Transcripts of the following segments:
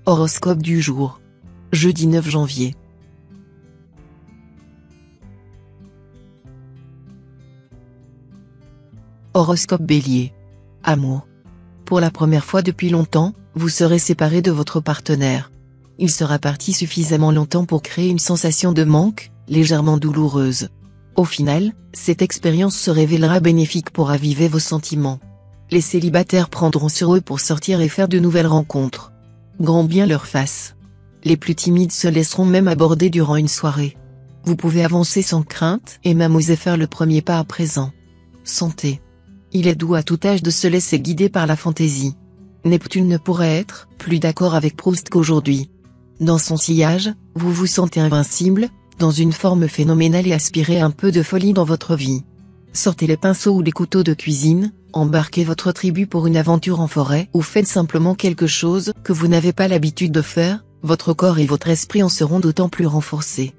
Horoscope du jour. Jeudi 9 janvier. Horoscope Bélier. Amour. Pour la première fois depuis longtemps, vous serez séparé de votre partenaire. Il sera parti suffisamment longtemps pour créer une sensation de manque, légèrement douloureuse. Au final, cette expérience se révélera bénéfique pour raviver vos sentiments. Les célibataires prendront sur eux pour sortir et faire de nouvelles rencontres. Grand bien leur fasse. Les plus timides se laisseront même aborder durant une soirée. Vous pouvez avancer sans crainte et même oser faire le premier pas à présent. Santé. Il est doux à tout âge de se laisser guider par la fantaisie. Neptune ne pourrait être plus d'accord avec Proust qu'aujourd'hui. Dans son sillage, vous vous sentez invincible, dans une forme phénoménale et aspirez un peu de folie dans votre vie. Sortez les pinceaux ou les couteaux de cuisine, embarquez votre tribu pour une aventure en forêt ou faites simplement quelque chose que vous n'avez pas l'habitude de faire, votre corps et votre esprit en seront d'autant plus renforcés.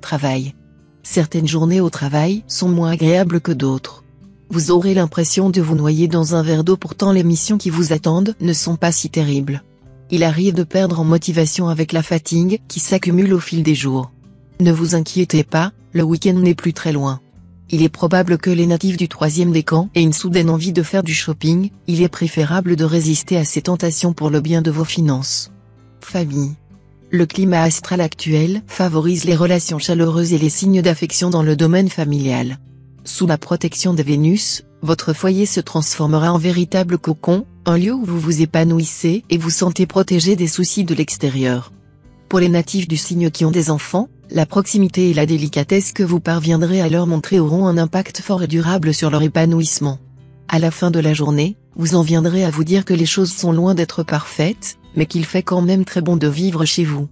Travail. Certaines journées au travail sont moins agréables que d'autres. Vous aurez l'impression de vous noyer dans un verre d'eau, pourtant les missions qui vous attendent ne sont pas si terribles. Il arrive de perdre en motivation avec la fatigue qui s'accumule au fil des jours. Ne vous inquiétez pas, le week-end n'est plus très loin. Il est probable que les natifs du 3e décan aient une soudaine envie de faire du shopping, il est préférable de résister à ces tentations pour le bien de vos finances. Famille. Le climat astral actuel favorise les relations chaleureuses et les signes d'affection dans le domaine familial. Sous la protection de Vénus, votre foyer se transformera en véritable cocon, un lieu où vous vous épanouissez et vous sentez protégé des soucis de l'extérieur. Pour les natifs du signe qui ont des enfants, la proximité et la délicatesse que vous parviendrez à leur montrer auront un impact fort et durable sur leur épanouissement. À la fin de la journée, vous en viendrez à vous dire que les choses sont loin d'être parfaites, mais qu'il fait quand même très bon de vivre chez vous.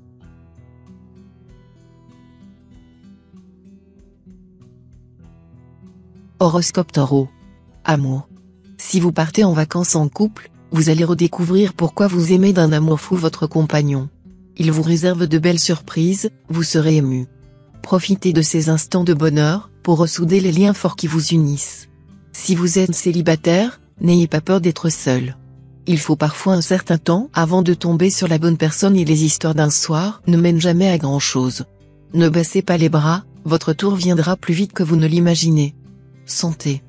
Horoscope Taureau. Amour. Si vous partez en vacances en couple, vous allez redécouvrir pourquoi vous aimez d'un amour fou votre compagnon. Il vous réserve de belles surprises, vous serez ému. Profitez de ces instants de bonheur, pour ressouder les liens forts qui vous unissent. Si vous êtes célibataire, n'ayez pas peur d'être seul. Il faut parfois un certain temps avant de tomber sur la bonne personne et les histoires d'un soir ne mènent jamais à grand chose. Ne baissez pas les bras, votre tour viendra plus vite que vous ne l'imaginez. Santé.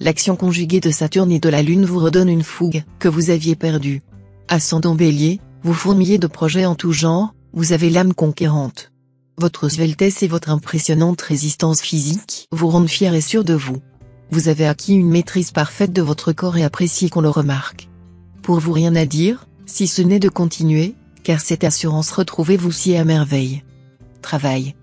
L'action conjuguée de Saturne et de la Lune vous redonne une fougue que vous aviez perdue. Ascendant Bélier, vous fourmillez de projets en tout genre, vous avez l'âme conquérante. Votre sveltesse et votre impressionnante résistance physique vous rendent fier et sûr de vous. Vous avez acquis une maîtrise parfaite de votre corps et appréciez qu'on le remarque. Pour vous rien à dire, si ce n'est de continuer, car cette assurance retrouvée vous sied à merveille. Travail.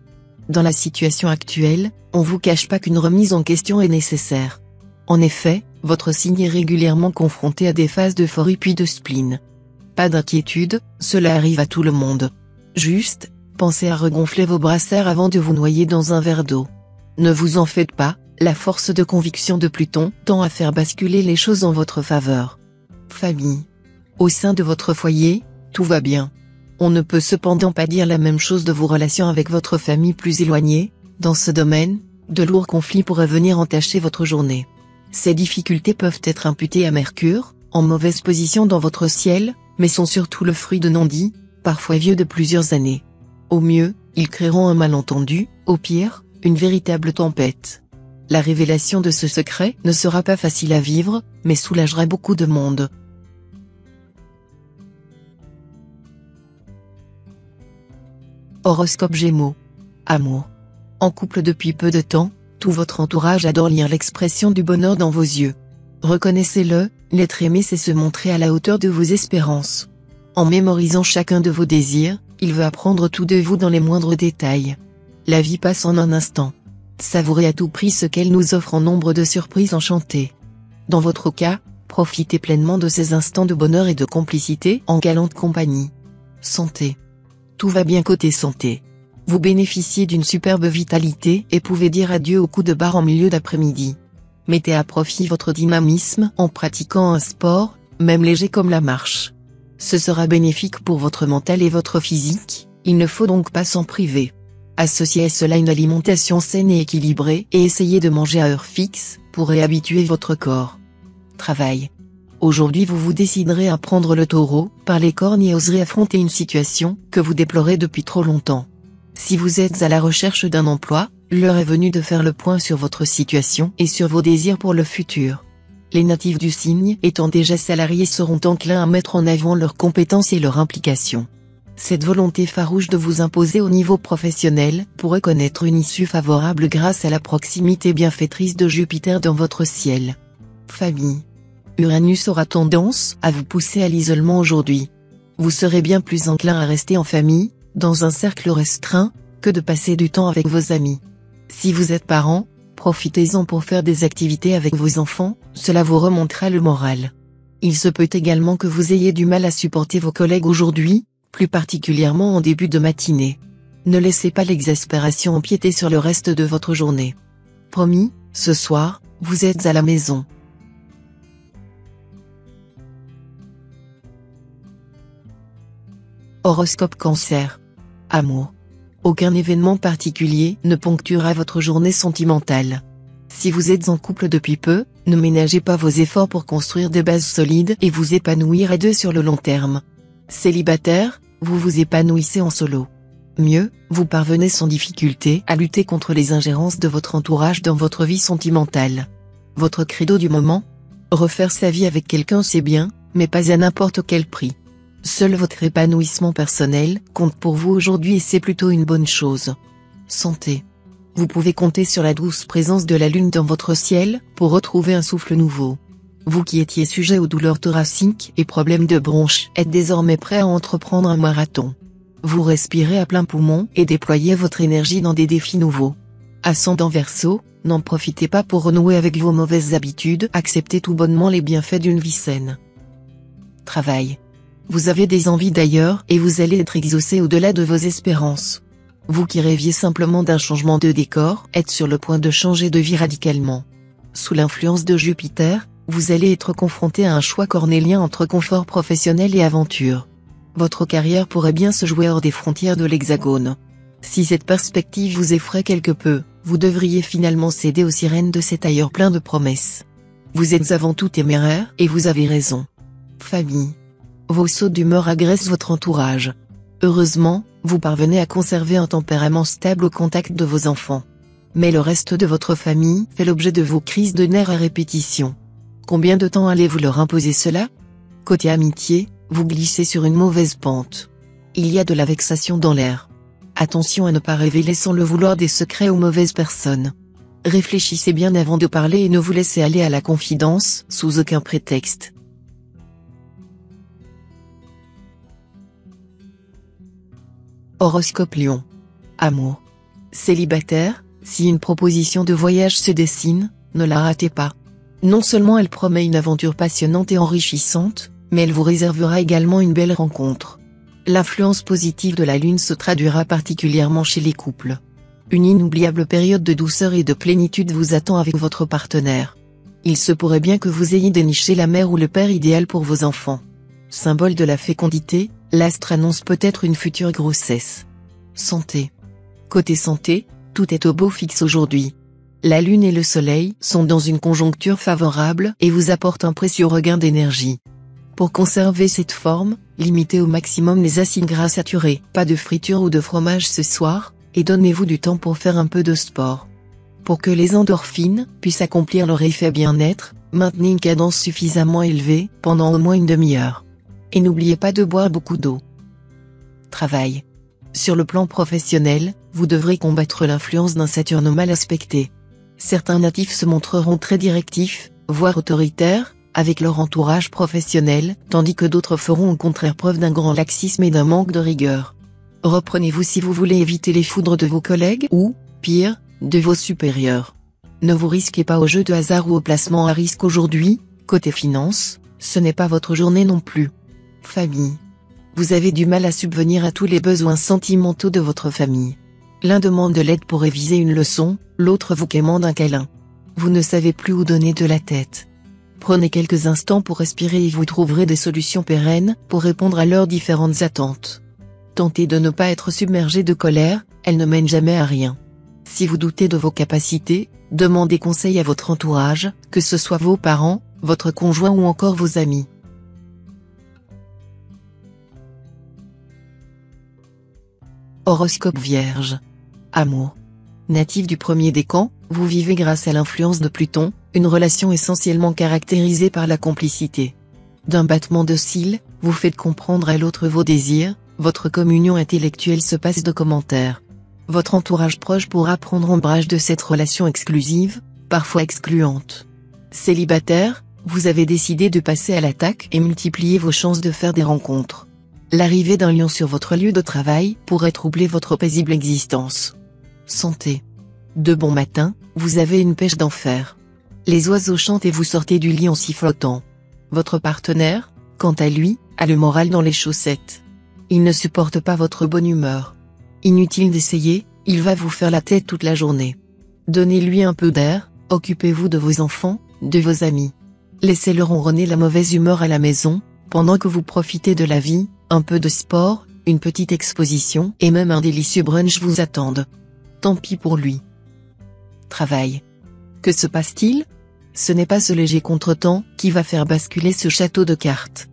Dans la situation actuelle, on vous cache pas qu'une remise en question est nécessaire. En effet, votre signe est régulièrement confronté à des phases d'euphorie puis de spleen. Pas d'inquiétude, cela arrive à tout le monde. Juste, pensez à regonfler vos brassards avant de vous noyer dans un verre d'eau. Ne vous en faites pas, la force de conviction de Pluton tend à faire basculer les choses en votre faveur. Famille. Au sein de votre foyer, tout va bien. On ne peut cependant pas dire la même chose de vos relations avec votre famille plus éloignée. Dans ce domaine, de lourds conflits pourraient venir entacher votre journée. Ces difficultés peuvent être imputées à Mercure, en mauvaise position dans votre ciel, mais sont surtout le fruit de non-dits, parfois vieux de plusieurs années. Au mieux, ils créeront un malentendu, au pire, une véritable tempête. La révélation de ce secret ne sera pas facile à vivre, mais soulagera beaucoup de monde. Horoscope Gémeaux. Amour. En couple depuis peu de temps, tout votre entourage adore lire l'expression du bonheur dans vos yeux. Reconnaissez-le, l'être aimé sait se montrer à la hauteur de vos espérances. En mémorisant chacun de vos désirs, il veut apprendre tout de vous dans les moindres détails. La vie passe en un instant. Savourez à tout prix ce qu'elle nous offre en nombre de surprises enchantées. Dans votre cas, profitez pleinement de ces instants de bonheur et de complicité en galante compagnie. Santé. Tout va bien côté santé. Vous bénéficiez d'une superbe vitalité et pouvez dire adieu au coup de barre en milieu d'après-midi. Mettez à profit votre dynamisme en pratiquant un sport, même léger comme la marche. Ce sera bénéfique pour votre mental et votre physique, il ne faut donc pas s'en priver. Associez à cela une alimentation saine et équilibrée et essayez de manger à heure fixe, pour réhabituer votre corps. Travail. Aujourd'hui vous vous déciderez à prendre le taureau par les cornes et oserez affronter une situation que vous déplorez depuis trop longtemps. Si vous êtes à la recherche d'un emploi, l'heure est venue de faire le point sur votre situation et sur vos désirs pour le futur. Les natifs du signe étant déjà salariés seront enclins à mettre en avant leurs compétences et leur implication. Cette volonté farouche de vous imposer au niveau professionnel pourrait connaître une issue favorable grâce à la proximité bienfaitrice de Jupiter dans votre ciel. Famille. Uranus aura tendance à vous pousser à l'isolement aujourd'hui. Vous serez bien plus enclin à rester en famille, dans un cercle restreint, que de passer du temps avec vos amis. Si vous êtes parent, profitez-en pour faire des activités avec vos enfants, cela vous remontera le moral. Il se peut également que vous ayez du mal à supporter vos collègues aujourd'hui, plus particulièrement en début de matinée. Ne laissez pas l'exaspération empiéter sur le reste de votre journée. Promis, ce soir, vous êtes à la maison. Horoscope Cancer. Amour. Aucun événement particulier ne ponctuera votre journée sentimentale. Si vous êtes en couple depuis peu, ne ménagez pas vos efforts pour construire des bases solides et vous épanouir à deux sur le long terme. Célibataire, vous vous épanouissez en solo. Mieux, vous parvenez sans difficulté à lutter contre les ingérences de votre entourage dans votre vie sentimentale. Votre credo du moment ? Refaire sa vie avec quelqu'un c'est bien, mais pas à n'importe quel prix. Seul votre épanouissement personnel compte pour vous aujourd'hui et c'est plutôt une bonne chose. Santé. Vous pouvez compter sur la douce présence de la lune dans votre ciel pour retrouver un souffle nouveau. Vous qui étiez sujet aux douleurs thoraciques et problèmes de bronches êtes désormais prêt à entreprendre un marathon. Vous respirez à plein poumon et déployez votre énergie dans des défis nouveaux. Ascendant Verseau, n'en profitez pas pour renouer avec vos mauvaises habitudes, acceptez tout bonnement les bienfaits d'une vie saine. Travail. Vous avez des envies d'ailleurs et vous allez être exaucé au-delà de vos espérances. Vous qui rêviez simplement d'un changement de décor, êtes sur le point de changer de vie radicalement. Sous l'influence de Jupiter, vous allez être confronté à un choix cornélien entre confort professionnel et aventure. Votre carrière pourrait bien se jouer hors des frontières de l'Hexagone. Si cette perspective vous effraie quelque peu, vous devriez finalement céder aux sirènes de cet ailleurs plein de promesses. Vous êtes avant tout téméraire et vous avez raison. Famille. Vos sauts d'humeur agressent votre entourage. Heureusement, vous parvenez à conserver un tempérament stable au contact de vos enfants. Mais le reste de votre famille fait l'objet de vos crises de nerfs à répétition. Combien de temps allez-vous leur imposer cela ? Côté amitié, vous glissez sur une mauvaise pente. Il y a de la vexation dans l'air. Attention à ne pas révéler sans le vouloir des secrets aux mauvaises personnes. Réfléchissez bien avant de parler et ne vous laissez aller à la confidence sous aucun prétexte. Horoscope Lion. Amour. Célibataire, si une proposition de voyage se dessine, ne la ratez pas. Non seulement elle promet une aventure passionnante et enrichissante, mais elle vous réservera également une belle rencontre. L'influence positive de la Lune se traduira particulièrement chez les couples. Une inoubliable période de douceur et de plénitude vous attend avec votre partenaire. Il se pourrait bien que vous ayez déniché la mère ou le père idéal pour vos enfants. Symbole de la fécondité, l'astre annonce peut-être une future grossesse. Santé. Côté santé, tout est au beau fixe aujourd'hui. La Lune et le Soleil sont dans une conjoncture favorable et vous apportent un précieux regain d'énergie. Pour conserver cette forme, limitez au maximum les acides gras saturés, pas de friture ou de fromage ce soir, et donnez-vous du temps pour faire un peu de sport. Pour que les endorphines puissent accomplir leur effet bien-être, maintenez une cadence suffisamment élevée pendant au moins une demi-heure. Et n'oubliez pas de boire beaucoup d'eau. Travail. Sur le plan professionnel, vous devrez combattre l'influence d'un Saturne mal aspecté. Certains natifs se montreront très directifs, voire autoritaires, avec leur entourage professionnel, tandis que d'autres feront au contraire preuve d'un grand laxisme et d'un manque de rigueur. Reprenez-vous si vous voulez éviter les foudres de vos collègues ou, pire, de vos supérieurs. Ne vous risquez pas au jeu de hasard ou au placement à risque aujourd'hui. Côté finance, ce n'est pas votre journée non plus. Famille. Vous avez du mal à subvenir à tous les besoins sentimentaux de votre famille. L'un demande de l'aide pour réviser une leçon, l'autre vous quémande un câlin. Vous ne savez plus où donner de la tête. Prenez quelques instants pour respirer et vous trouverez des solutions pérennes pour répondre à leurs différentes attentes. Tentez de ne pas être submergé de colère, elle ne mène jamais à rien. Si vous doutez de vos capacités, demandez conseil à votre entourage, que ce soit vos parents, votre conjoint ou encore vos amis. Horoscope Vierge. Amour. Natif du premier décan, vous vivez grâce à l'influence de Pluton, une relation essentiellement caractérisée par la complicité. D'un battement de cils, vous faites comprendre à l'autre vos désirs, votre communion intellectuelle se passe de commentaires. Votre entourage proche pourra prendre ombrage de cette relation exclusive, parfois excluante. Célibataire, vous avez décidé de passer à l'attaque et multiplier vos chances de faire des rencontres. L'arrivée d'un lion sur votre lieu de travail pourrait troubler votre paisible existence. Santé. De bon matin, vous avez une pêche d'enfer. Les oiseaux chantent et vous sortez du lit en sifflotant. Votre partenaire, quant à lui, a le moral dans les chaussettes. Il ne supporte pas votre bonne humeur. Inutile d'essayer, il va vous faire la tête toute la journée. Donnez-lui un peu d'air, occupez-vous de vos enfants, de vos amis. Laissez-le ronronner la mauvaise humeur à la maison, pendant que vous profitez de la vie, un peu de sport, une petite exposition et même un délicieux brunch vous attendent. Tant pis pour lui. Travail. Que se passe-t-il? Ce n'est pas ce léger contretemps qui va faire basculer ce château de cartes.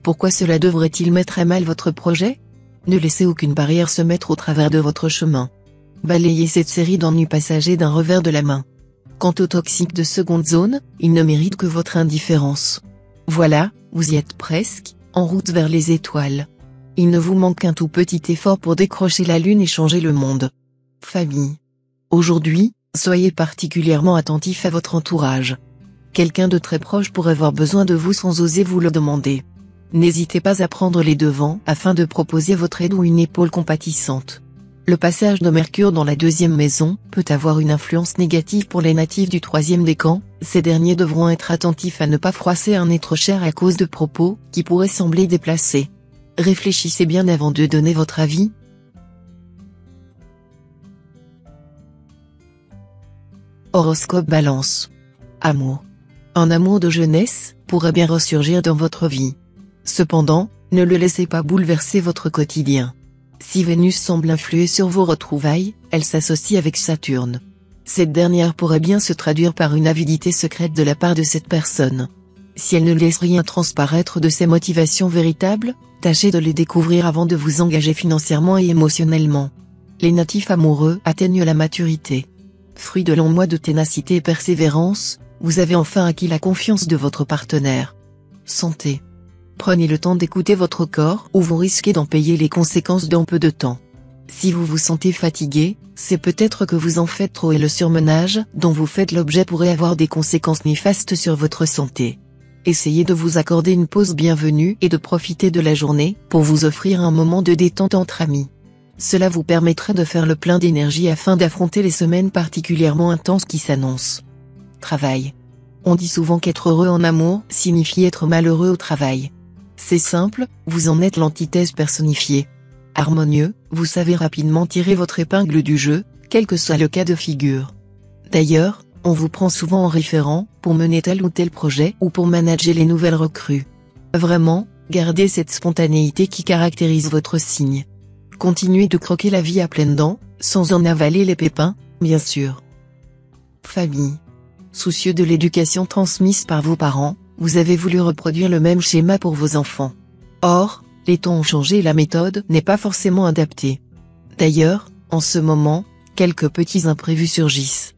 Pourquoi cela devrait-il mettre à mal votre projet? Ne laissez aucune barrière se mettre au travers de votre chemin. Balayez cette série d'ennuis passagers d'un revers de la main. Quant aux toxiques de seconde zone, ils ne méritent que votre indifférence. Voilà, vous y êtes presque, en route vers les étoiles. Il ne vous manque qu'un tout petit effort pour décrocher la lune et changer le monde. Famille. Aujourd'hui, soyez particulièrement attentif à votre entourage. Quelqu'un de très proche pourrait avoir besoin de vous sans oser vous le demander. N'hésitez pas à prendre les devants afin de proposer votre aide ou une épaule compatissante. Le passage de Mercure dans la deuxième maison peut avoir une influence négative pour les natifs du troisième décan, ces derniers devront être attentifs à ne pas froisser un être cher à cause de propos qui pourraient sembler déplacés. Réfléchissez bien avant de donner votre avis. Horoscope Balance. Amour. Un amour de jeunesse pourrait bien ressurgir dans votre vie. Cependant, ne le laissez pas bouleverser votre quotidien. Si Vénus semble influer sur vos retrouvailles, elle s'associe avec Saturne. Cette dernière pourrait bien se traduire par une avidité secrète de la part de cette personne. Si elle ne laisse rien transparaître de ses motivations véritables, tâchez de les découvrir avant de vous engager financièrement et émotionnellement. Les natifs amoureux atteignent la maturité. Fruit de longs mois de ténacité et persévérance, vous avez enfin acquis la confiance de votre partenaire. Santé. Prenez le temps d'écouter votre corps ou vous risquez d'en payer les conséquences dans peu de temps. Si vous vous sentez fatigué, c'est peut-être que vous en faites trop et le surmenage dont vous faites l'objet pourrait avoir des conséquences néfastes sur votre santé. Essayez de vous accorder une pause bienvenue et de profiter de la journée pour vous offrir un moment de détente entre amis. Cela vous permettrait de faire le plein d'énergie afin d'affronter les semaines particulièrement intenses qui s'annoncent. Travail. On dit souvent qu'être heureux en amour signifie être malheureux au travail. C'est simple, vous en êtes l'antithèse personnifiée. Harmonieux, vous savez rapidement tirer votre épingle du jeu, quel que soit le cas de figure. D'ailleurs, on vous prend souvent en référent pour mener tel ou tel projet ou pour manager les nouvelles recrues. Vraiment, gardez cette spontanéité qui caractérise votre signe. Continuez de croquer la vie à pleines dents, sans en avaler les pépins, bien sûr. Famille. Soucieux de l'éducation transmise par vos parents, vous avez voulu reproduire le même schéma pour vos enfants. Or, les temps ont changé et la méthode n'est pas forcément adaptée. D'ailleurs, en ce moment, quelques petits imprévus surgissent.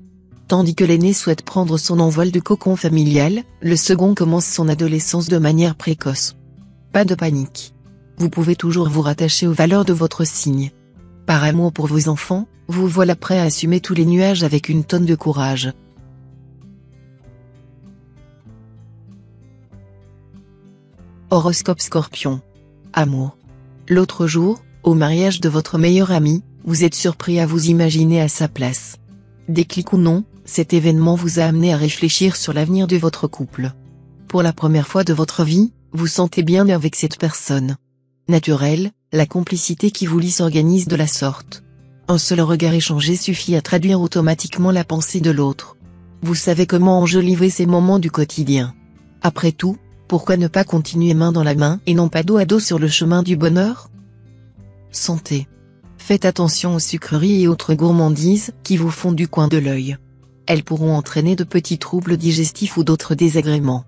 Tandis que l'aîné souhaite prendre son envol du cocon familial, le second commence son adolescence de manière précoce. Pas de panique. Vous pouvez toujours vous rattacher aux valeurs de votre signe. Par amour pour vos enfants, vous voilà prêt à assumer tous les nuages avec une tonne de courage. Horoscope Scorpion. Amour. L'autre jour, au mariage de votre meilleur ami, vous êtes surpris à vous imaginer à sa place. Déclic ou non, cet événement vous a amené à réfléchir sur l'avenir de votre couple. Pour la première fois de votre vie, vous sentez bien avec cette personne. Naturel, la complicité qui vous lie s'organise de la sorte. Un seul regard échangé suffit à traduire automatiquement la pensée de l'autre. Vous savez comment enjoliver ces moments du quotidien. Après tout, pourquoi ne pas continuer main dans la main et non pas dos à dos sur le chemin du bonheur? Santé. Faites attention aux sucreries et autres gourmandises qui vous font du coin de l'œil. Elles pourront entraîner de petits troubles digestifs ou d'autres désagréments.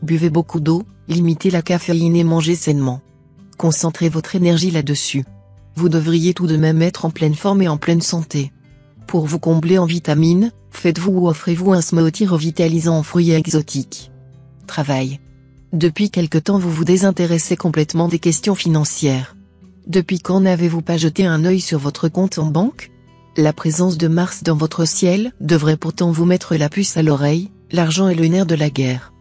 Buvez beaucoup d'eau, limitez la caféine et mangez sainement. Concentrez votre énergie là-dessus. Vous devriez tout de même être en pleine forme et en pleine santé. Pour vous combler en vitamines, faites-vous ou offrez-vous un smoothie revitalisant en fruits exotiques. Travail. Depuis quelque temps vous vous désintéressez complètement des questions financières. Depuis quand n'avez-vous pas jeté un œil sur votre compte en banque? La présence de Mars dans votre ciel devrait pourtant vous mettre la puce à l'oreille, l'argent est le nerf de la guerre.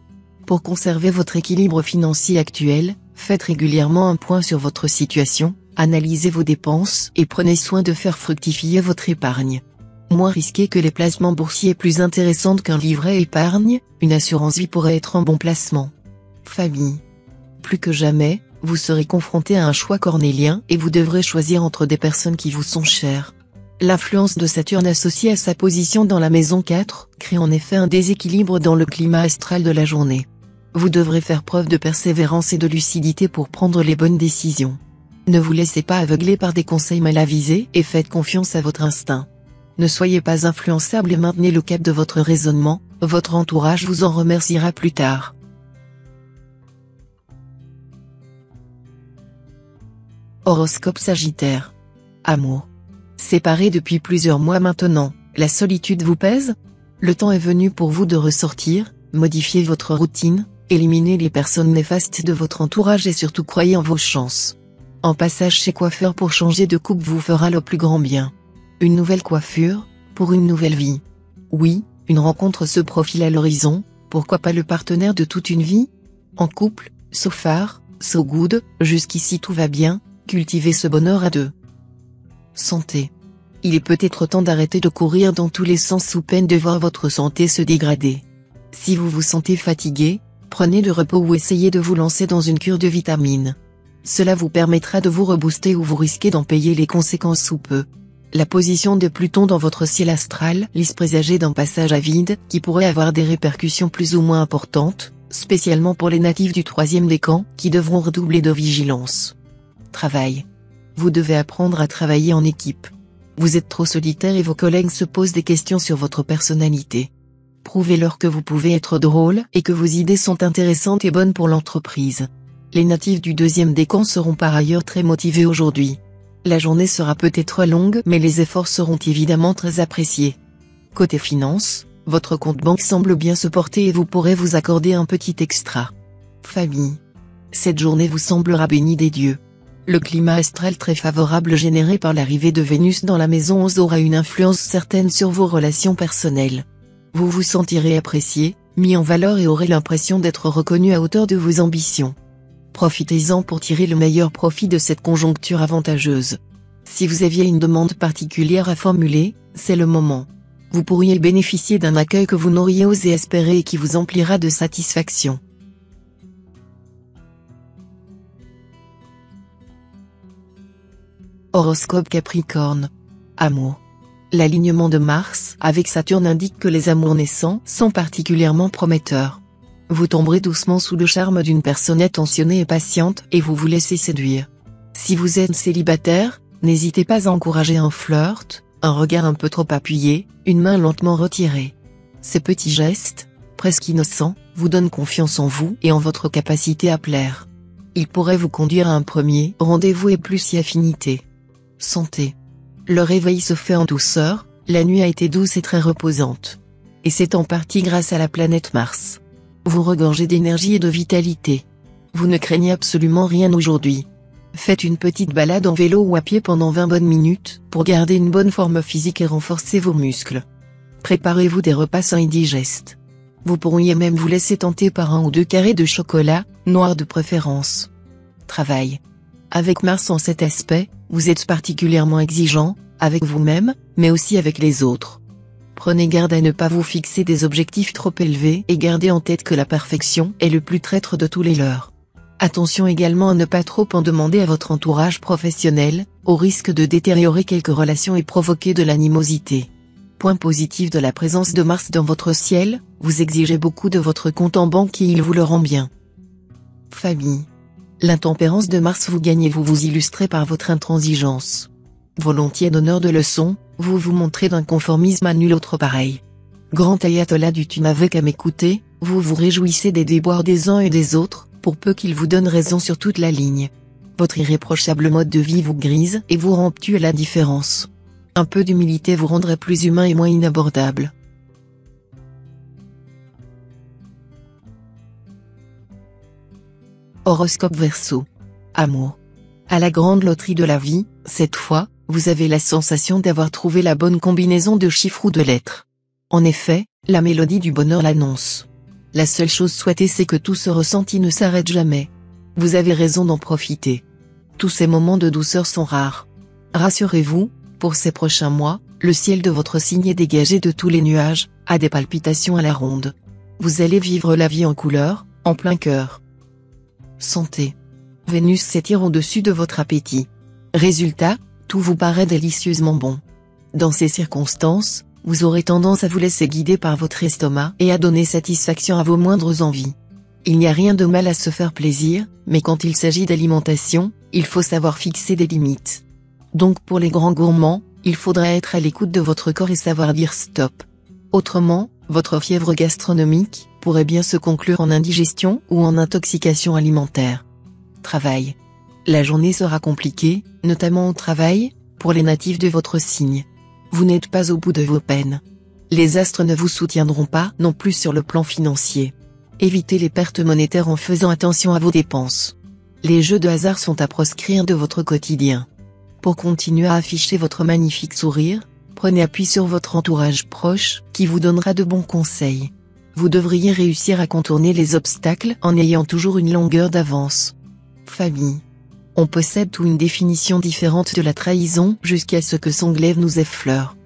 Pour conserver votre équilibre financier actuel, faites régulièrement un point sur votre situation, analysez vos dépenses et prenez soin de faire fructifier votre épargne. Moins risqué que les placements boursiers, plus intéressante qu'un livret épargne, une assurance vie pourrait être un bon placement. Famille. Plus que jamais, vous serez confronté à un choix cornélien et vous devrez choisir entre des personnes qui vous sont chères. L'influence de Saturne associée à sa position dans la maison 4 crée en effet un déséquilibre dans le climat astral de la journée. Vous devrez faire preuve de persévérance et de lucidité pour prendre les bonnes décisions. Ne vous laissez pas aveugler par des conseils mal avisés et faites confiance à votre instinct. Ne soyez pas influençable et maintenez le cap de votre raisonnement, votre entourage vous en remerciera plus tard. Horoscope Sagittaire. Amour. Séparés depuis plusieurs mois maintenant, la solitude vous pèse? Le temps est venu pour vous de ressortir, modifier votre routine, éliminer les personnes néfastes de votre entourage et surtout croyez en vos chances. Un passage chez coiffeur pour changer de coupe vous fera le plus grand bien. Une nouvelle coiffure, pour une nouvelle vie. Oui, une rencontre se profile à l'horizon, pourquoi pas le partenaire de toute une vie? En couple, so far, so good, jusqu'ici tout va bien, cultivez ce bonheur à deux. Santé. Il est peut-être temps d'arrêter de courir dans tous les sens sous peine de voir votre santé se dégrader. Si vous vous sentez fatigué, prenez du repos ou essayez de vous lancer dans une cure de vitamines. Cela vous permettra de vous rebooster ou vous risquez d'en payer les conséquences sous peu. La position de Pluton dans votre ciel astral laisse présager d'un passage à vide qui pourrait avoir des répercussions plus ou moins importantes, spécialement pour les natifs du 3e décan qui devront redoubler de vigilance. Travail. Vous devez apprendre à travailler en équipe. Vous êtes trop solitaire et vos collègues se posent des questions sur votre personnalité. Prouvez-leur que vous pouvez être drôle et que vos idées sont intéressantes et bonnes pour l'entreprise. Les natifs du 2e décan seront par ailleurs très motivés aujourd'hui. La journée sera peut-être longue mais les efforts seront évidemment très appréciés. Côté finance, votre compte banque semble bien se porter et vous pourrez vous accorder un petit extra. Famille. Cette journée vous semblera bénie des dieux. Le climat astral très favorable généré par l'arrivée de Vénus dans la maison 11 aura une influence certaine sur vos relations personnelles. Vous vous sentirez apprécié, mis en valeur et aurez l'impression d'être reconnu à hauteur de vos ambitions. Profitez-en pour tirer le meilleur profit de cette conjoncture avantageuse. Si vous aviez une demande particulière à formuler, c'est le moment. Vous pourriez bénéficier d'un accueil que vous n'auriez osé espérer et qui vous emplira de satisfaction. Horoscope Capricorne. Amour. L'alignement de Mars avec Saturne indique que les amours naissants sont particulièrement prometteurs. Vous tomberez doucement sous le charme d'une personne attentionnée et patiente et vous vous laissez séduire. Si vous êtes célibataire, n'hésitez pas à encourager un flirt, un regard un peu trop appuyé, une main lentement retirée. Ces petits gestes, presque innocents, vous donnent confiance en vous et en votre capacité à plaire. Ils pourraient vous conduire à un premier rendez-vous et plus si affinité. Santé. Le réveil se fait en douceur, la nuit a été douce et très reposante. Et c'est en partie grâce à la planète Mars. Vous regorgez d'énergie et de vitalité. Vous ne craignez absolument rien aujourd'hui. Faites une petite balade en vélo ou à pied pendant 20 bonnes minutes pour garder une bonne forme physique et renforcer vos muscles. Préparez-vous des repas sains et digestes. Vous pourriez même vous laisser tenter par 1 ou 2 carrés de chocolat, noir de préférence. Travail. Avec Mars en cet aspect, vous êtes particulièrement exigeant, avec vous-même, mais aussi avec les autres. Prenez garde à ne pas vous fixer des objectifs trop élevés et gardez en tête que la perfection est le plus traître de tous les leurs. Attention également à ne pas trop en demander à votre entourage professionnel, au risque de détériorer quelques relations et provoquer de l'animosité. Point positif de la présence de Mars dans votre ciel, vous exigez beaucoup de votre compte en banque et il vous le rend bien. Famille. L'intempérance de Mars vous gagne et vous vous illustrez par votre intransigeance. Volontiers donneur de leçons, vous vous montrez d'un conformisme à nul autre pareil. Grand ayatollah du tu n'avais qu'à m'écouter, vous vous réjouissez des déboires des uns et des autres, pour peu qu'ils vous donnent raison sur toute la ligne. Votre irréprochable mode de vie vous grise et vous rend obtus à la différence. Un peu d'humilité vous rendrait plus humain et moins inabordable. Horoscope Verseau. Amour. À la grande loterie de la vie, cette fois, vous avez la sensation d'avoir trouvé la bonne combinaison de chiffres ou de lettres. En effet, la mélodie du bonheur l'annonce. La seule chose souhaitée, c'est que tout ce ressenti ne s'arrête jamais. Vous avez raison d'en profiter. Tous ces moments de douceur sont rares. Rassurez-vous, pour ces prochains mois, le ciel de votre signe est dégagé de tous les nuages, à des palpitations à la ronde. Vous allez vivre la vie en couleur, en plein cœur. Santé. Vénus s'étire au-dessus de votre appétit. Résultat, tout vous paraît délicieusement bon. Dans ces circonstances, vous aurez tendance à vous laisser guider par votre estomac et à donner satisfaction à vos moindres envies. Il n'y a rien de mal à se faire plaisir, mais quand il s'agit d'alimentation, il faut savoir fixer des limites. Donc pour les grands gourmands, il faudra être à l'écoute de votre corps et savoir dire stop. Autrement, votre fièvre gastronomique pourrait bien se conclure en indigestion ou en intoxication alimentaire. Travail. La journée sera compliquée, notamment au travail, pour les natifs de votre signe. Vous n'êtes pas au bout de vos peines. Les astres ne vous soutiendront pas non plus sur le plan financier. Évitez les pertes monétaires en faisant attention à vos dépenses. Les jeux de hasard sont à proscrire de votre quotidien. Pour continuer à afficher votre magnifique sourire, prenez appui sur votre entourage proche, qui vous donnera de bons conseils. Vous devriez réussir à contourner les obstacles en ayant toujours une longueur d'avance. Famille. On possède tout une définition différente de la trahison jusqu'à ce que son glaive nous effleure.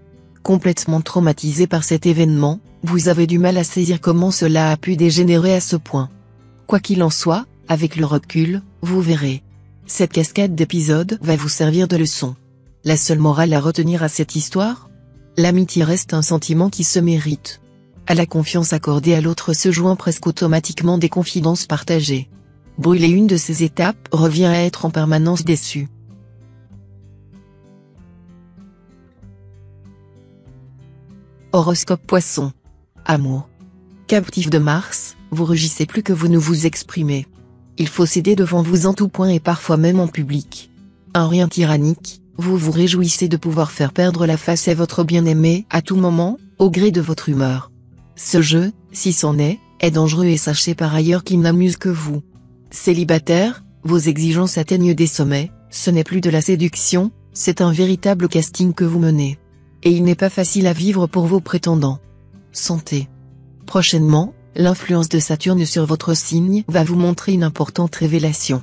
Complètement traumatisé par cet événement, vous avez du mal à saisir comment cela a pu dégénérer à ce point. Quoi qu'il en soit, avec le recul, vous verrez. Cette cascade d'épisodes va vous servir de leçon. La seule morale à retenir à cette histoire ? L'amitié reste un sentiment qui se mérite. À la confiance accordée à l'autre se joint presque automatiquement des confidences partagées. Brûler une de ces étapes revient à être en permanence déçu. Horoscope Poisson. Amour. Captif de Mars, vous rugissez plus que vous ne vous exprimez. Il faut céder devant vous en tout point et parfois même en public. Un rien tyrannique, vous vous réjouissez de pouvoir faire perdre la face à votre bien-aimé à tout moment, au gré de votre humeur. Ce jeu, si c'en est dangereux et sachez par ailleurs qu'il n'amuse que vous. Célibataire, vos exigences atteignent des sommets, ce n'est plus de la séduction, c'est un véritable casting que vous menez. Et il n'est pas facile à vivre pour vos prétendants. Santé. Prochainement, l'influence de Saturne sur votre signe va vous montrer une importante révélation.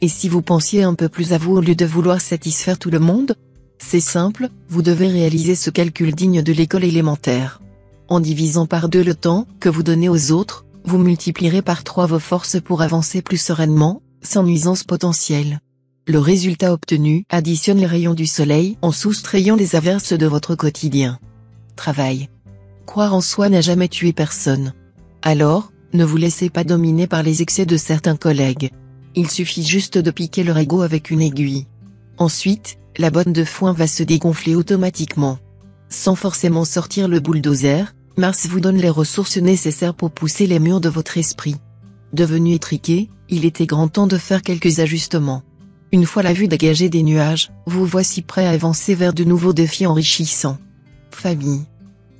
Et si vous pensiez un peu plus à vous au lieu de vouloir satisfaire tout le monde ? C'est simple, vous devez réaliser ce calcul digne de l'école élémentaire. En divisant par 2 le temps que vous donnez aux autres, vous multiplierez par 3 vos forces pour avancer plus sereinement, sans nuisance potentielle. Le résultat obtenu additionne les rayons du soleil en soustrayant les averses de votre quotidien. Travail. Croire en soi n'a jamais tué personne. Alors, ne vous laissez pas dominer par les excès de certains collègues. Il suffit juste de piquer leur ego avec une aiguille. Ensuite, la bonne de foin va se dégonfler automatiquement. Sans forcément sortir le bulldozer, Mars vous donne les ressources nécessaires pour pousser les murs de votre esprit. Devenu étriqué, il était grand temps de faire quelques ajustements. Une fois la vue dégagée des nuages, vous voici prêt à avancer vers de nouveaux défis enrichissants. Famille.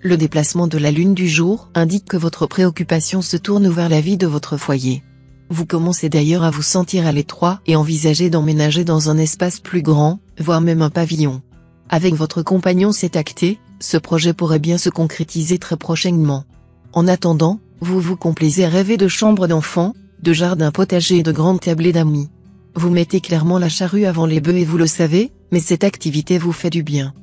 Le déplacement de la lune du jour indique que votre préoccupation se tourne vers la vie de votre foyer. Vous commencez d'ailleurs à vous sentir à l'étroit et envisagez d'emménager dans un espace plus grand, voire même un pavillon. Avec votre compagnon c'est acté, ce projet pourrait bien se concrétiser très prochainement. En attendant, vous vous complaisez à rêver de chambres d'enfants, de jardins potagers et de grandes tablées d'amis. Vous mettez clairement la charrue avant les bœufs et vous le savez, mais cette activité vous fait du bien.